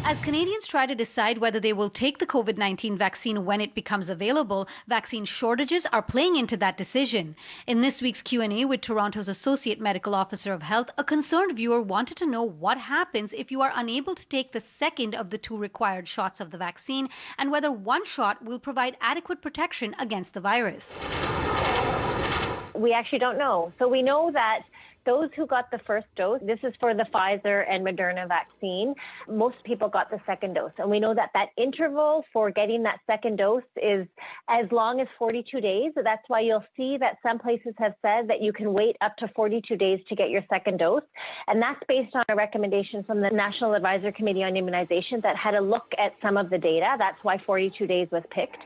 As Canadians try to decide whether they will take the COVID-19 vaccine when it becomes available, vaccine shortages are playing into that decision. In this week's Q&A with Toronto's Associate Medical Officer of Health, a concerned viewer wanted to know what happens if you are unable to take the second of the 2 required shots of the vaccine and whether one shot will provide adequate protection against the virus. We actually don't know. So we know that those who got the first dose, this is for the Pfizer and Moderna vaccine, most people got the second dose. And we know that that interval for getting that second dose is as long as 42 days. So that's why you'll see that some places have said that you can wait up to 42 days to get your second dose. And that's based on a recommendation from the National Advisory Committee on Immunization that had a look at some of the data. That's why 42 days was picked.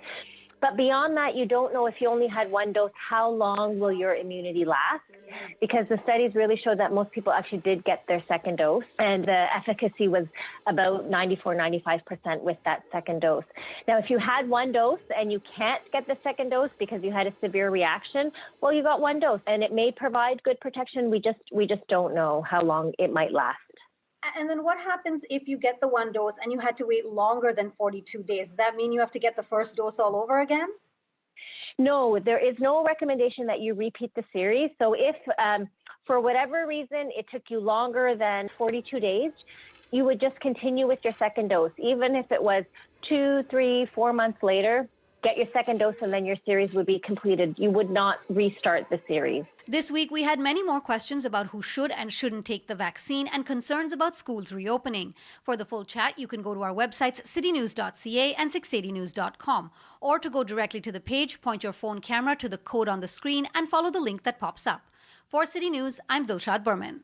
But beyond that, you don't know if you only had one dose, how long will your immunity last? Because the studies really showed that most people actually did get their second dose, and the efficacy was about 94-95% with that second dose. Now, if you had one dose and you can't get the second dose because you had a severe reaction, well, you got one dose, and it may provide good protection. We just don't know how long it might last. And then what happens if you get the one dose and you had to wait longer than 42 days? Does that mean you have to get the first dose all over again? No, there is no recommendation that you repeat the series. So if for whatever reason it took you longer than 42 days, you would just continue with your second dose. Even if it was 2, 3, 4 months later, get your second dose and then your series would be completed. You would not restart the series. This week, we had many more questions about who should and shouldn't take the vaccine and concerns about schools reopening. For the full chat, you can go to our websites citynews.ca and 680news.com. Or to go directly to the page, point your phone camera to the code on the screen and follow the link that pops up. For City News, I'm Dilshad Burman.